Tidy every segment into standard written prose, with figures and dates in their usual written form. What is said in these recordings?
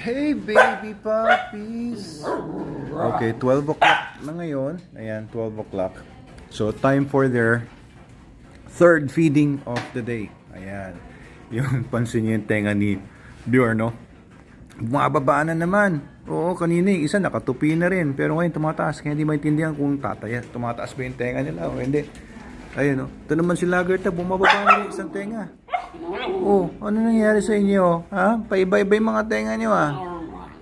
Hey baby puppies! Okay, 12 o'clock na ngayon. Ayan, 12 o'clock. So, time for their third feeding of the day. Ayan. Yung pansin niyo yung tenga ni Bjorn, no? Bumababa na naman. Oo, kanina yung isa nakatupi na rin. Pero ngayon tumataas. Kaya hindi maintindihan kung tumataas ba yung tenga nila o hindi. Ayun, no? Ito naman si Lagerta. Bumababa na rin isang tenga. Oh, ano nangyari sa inyo? Ha? Paiba-iba yung mga tenga niyo, ha?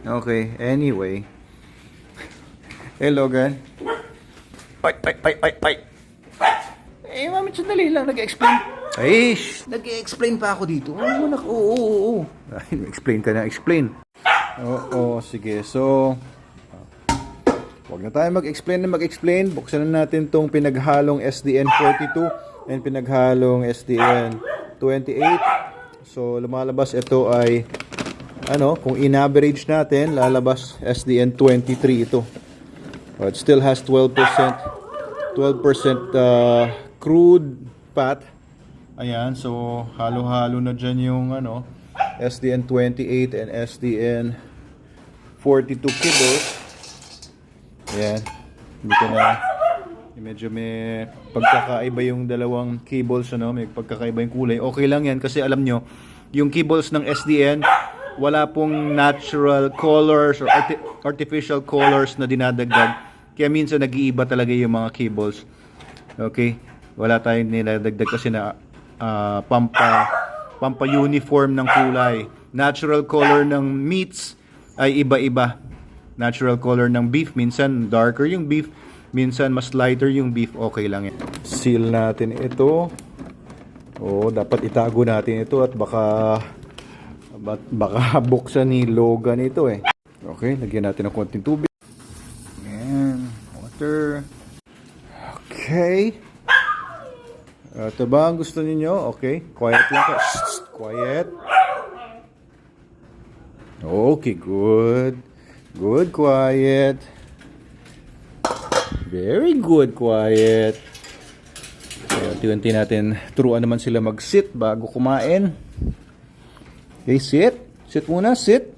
Okay, anyway. Hey, Logan. Ay. Eh, mami, sandali lang. Nag-explain. Ay, nag-explain pa ako dito. Oo. Ay, explain ka na, explain. Oo, sige. So, wag na tayo mag-explain. Buksan na natin tong pinaghalong SDN42 and pinaghalong SDN28. So, lumalabas ito ay kung in-average natin, lalabas SDN23 ito. It still has 12% crude fat. Ayan, so halo-halo na dyan yung SDN28 and SDN42 kibbles. Ayan, dito na medyo may pagkakaiba yung dalawang cables, may pagkakaiba yung kulay. Okay lang yan kasi alam nyo, yung cables ng SDN wala pong natural colors or artificial colors na dinadagdag. Kaya minsan nag-iiba talaga yung mga cables. Okay? Wala tayong niladagdag kasi na pampa-uniform ng kulay. Natural color ng meats ay iba-iba. Natural color ng beef, minsan darker yung beef, minsan mas lighter yung beef. Okay lang yan. Seal natin ito. Dapat itago natin ito at baka buksan ni Logan ito eh. Okay, lagyan natin ng konting tubig. Ayan, water. Okay. Ito ba ang gusto niyo? Okay, quiet lang ka. Shh, quiet. Okay, good. Good, quiet. Very good, quiet. Unti-unti natin turuan naman sila mag-sit bago kumain. Okay, sit. Sit muna, sit.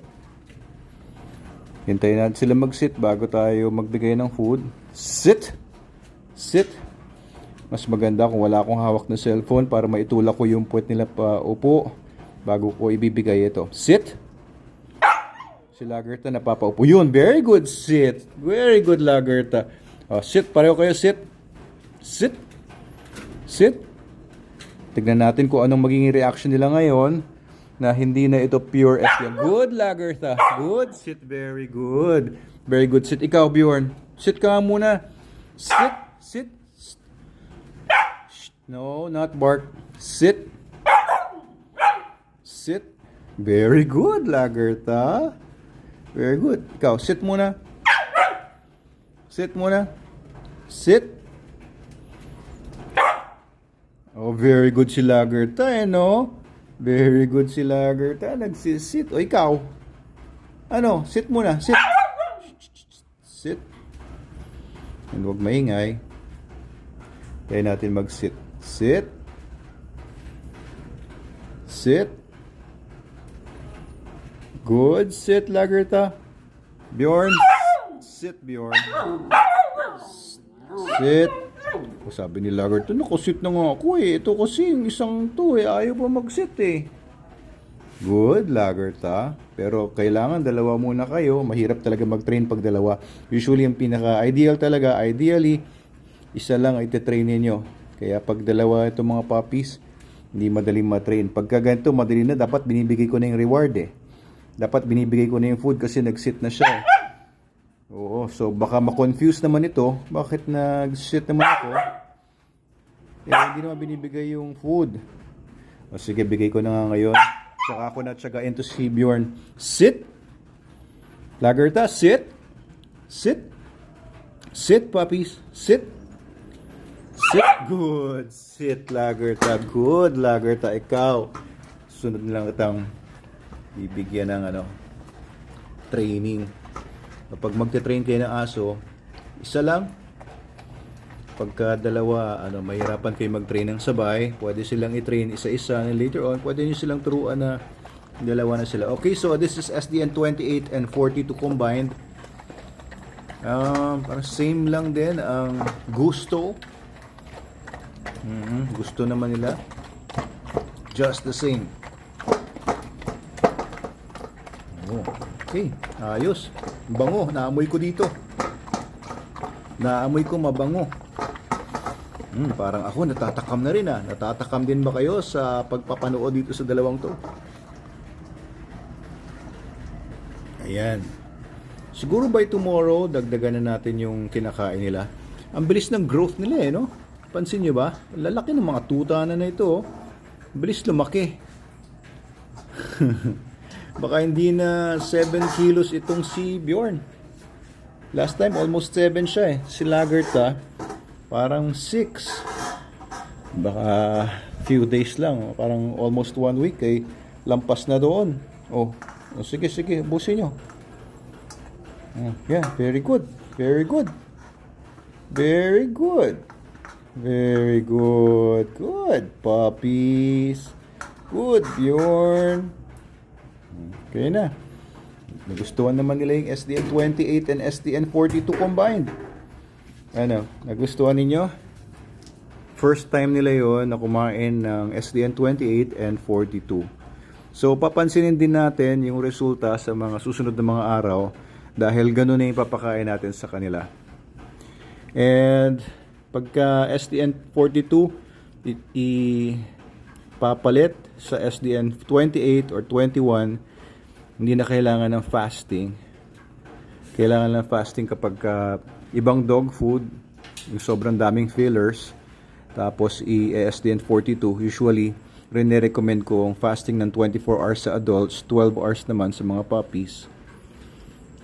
Hintayin natin sila mag-sit bago tayo magbigay ng food. Sit. Sit. Mas maganda kung wala akong hawak na cellphone para maitulak ko yung puwet nila pa upo bago ko ibibigay ito. Sit. Si Lagerta napapaupo. Yun, very good, sit. Very good, Lagerta. Sit, pareho kayo, sit. Sit. Sit. Tignan natin kung anong magiging reaction nila ngayon na hindi na ito pure SDN. Good, Lagerta. Good. Sit. Very good. Very good. Sit. Ikaw, Bjorn. Sit ka muna. Sit. Sit. No, not bark. Sit. Sit. Very good, Lagerta. Very good. Ikaw, sit muna. Sit muna. Sit. Oh, very good si Lagerta, no? Very good si Lagerta. Nagsisit. O, ikaw. Sit muna. Sit. Sit. And huwag maingay. Kaya natin mag-sit. Sit. Sit. Good. Sit, Lagerta. Bjorn. Sit, Bjorn. Sit. Sabi ni Lagerta, nakasit na nga ako eh. Ito kasi yung isang to eh. Ayaw pa mag-sit eh. Good, Lagerta. Pero kailangan dalawa muna kayo. Mahirap talaga mag-train pag dalawa. Usually, yung pinaka-ideal talaga, ideally, isa lang ay titrain ninyo. Kaya pag dalawa itong mga puppies, hindi madaling matrain. Pagka ganito, madali na, dapat binibigay ko na yung reward eh. Dapat binibigay ko na yung food kasi nag-sit na siya eh. Oo, so baka ma-confuse naman ito. Bakit nag-sit naman ako? Hindi naman binibigay yung food. O sige, bigay ko na nga ngayon. Tsaka ako na tsagain to si Bjorn. Sit. Lagerta, sit. Sit. Sit, puppies. Sit. Sit. Good. Sit, Lagerta. Good, Lagerta. Ikaw. Sunod lang kitang bibigyan ng training. Kapag magte-train kayo ng aso, isa lang. Pagka dalawa, mahirapan kayo mag-train ng sabay, pwede silang i-train isa-isa. And later on, pwede nyo silang turuan na Dalawa na sila. Okay, so this is SDN28 and 42 combined. Parang same lang din ang gusto. Gusto naman nila. Just the same. Oh, okay, ayos. Bango, naamoy ko dito. Naamoy ko mabango. Parang ako natatakam na rin ah. Natatakam din ba kayo sa pagpapanood dito sa dalawang to? Ayan. Siguro by tomorrow, dagdagan na natin yung kinakain nila. Ang bilis ng growth nila eh, no? Pansin nyo ba? Lalaki ng mga tuta na ito. Oh. Bilis lumaki. Baka hindi na 7 kilos itong si Bjorn. Last time, almost 7 siya eh. Si Lagerta, parang 6. Baka few days lang. Parang almost 1 week eh. Lampas na doon. Oh, sige, ubusin nyo. Yeah, very good. Very good. Very good. Very good. Good, puppies. Good, Bjorn. Okay na. Nagustuhan naman nila yung SDN28 and SDN42 combined. Ano, nagustuhan ninyo? First time nila yon na kumain ng SDN28 and 42. So, papansinin din natin yung resulta sa mga susunod na mga araw dahil ganun na yung papakain natin sa kanila. And pagka SDN42 ipapalit sa SDN28 or 21, hindi na kailangan ng fasting. Kailangan ng fasting kapag ibang dog food, yung sobrang daming fillers, tapos SDN42, usually recommend ko ang fasting ng 24 hours sa adults, 12 hours naman sa mga puppies.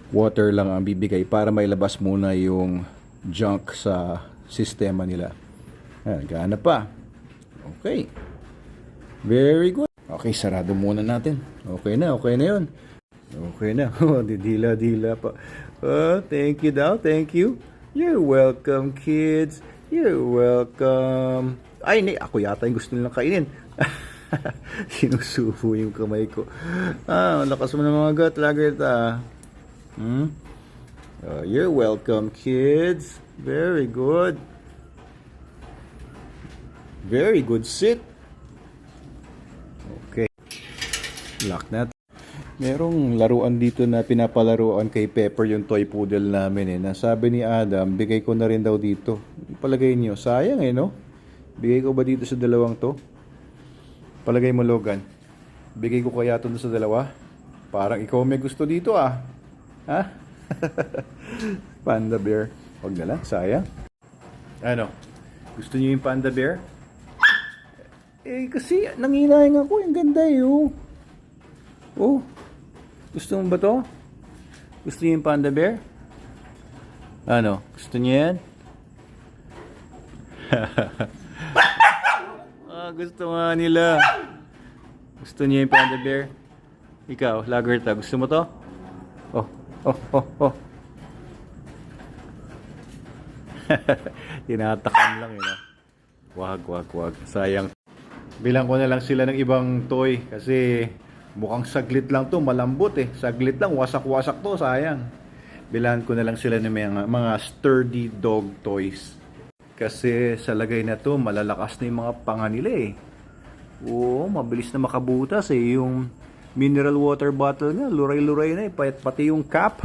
Water lang ang bibigay para mailabas muna yung junk sa sistema nila. Ayan, gana pa. Okay. Very good. Okay, sarado muna natin. Okay na yun. Okay na. Dila pa. Thank you daw, thank you. You're welcome, kids. You're welcome. Ay, ako yata yung gusto nilang kainin. Sinusubo yung kamay ko. Lakas mo ng mga gut, Lagerta. You're welcome, kids. Very good. Very good. Sit. Okay. Lock natin. Merong laruan dito na pinapalaruan kay Pepper, yung toy poodle namin eh. Nasabi ni Adam, bigay ko na rin daw dito. Palagay niyo, sayang eh no? Bigay ko ba dito sa dalawang to? Palagay mo, Logan. Bigay ko kaya ito sa dalawa? Parang ikaw may gusto dito ah. Ha? Panda bear. Huwag na lang, sayang. Ano? Gusto niyo yung panda bear? Eh, kasi nanginayang ako. Yung ganda eh, oh. Oh. Gusto mo ba to? Gusto niyo yung panda bear? Ano? Gusto niyo yan? Gusto nga nila. Gusto niyo yung panda bear? Ikaw, Lagerta, gusto mo to? Oh. Tinatakam lang yun. Wag. Sayang. Bilang ko na lang sila ng ibang toy kasi mukhang saglit lang to, malambot eh. Saglit lang, wasak-wasak to, sayang. Bilan ko na lang sila ng mga sturdy dog toys. Kasi sa lagay na to, malalakas na yung mga panga nila eh. Oo, mabilis na makabutas eh. Yung mineral water bottle nga, luray-luray na eh. Pati yung cap.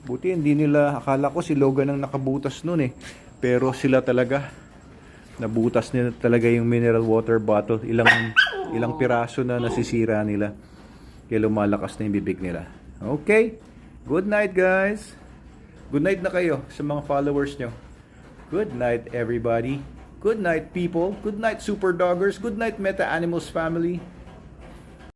Buti hindi nila, akala ko si Logan ang nakabutas nun eh. Pero sila talaga, nabutas nila talaga yung mineral water bottle. Ilang piraso na nasisira nila. Kaya lumalakas na yung bibig nila. Okay. Good night, guys. Good night na kayo sa mga followers nyo. Good night, everybody. Good night, people. Good night, Super Doggers. Good night, Meta Animals family.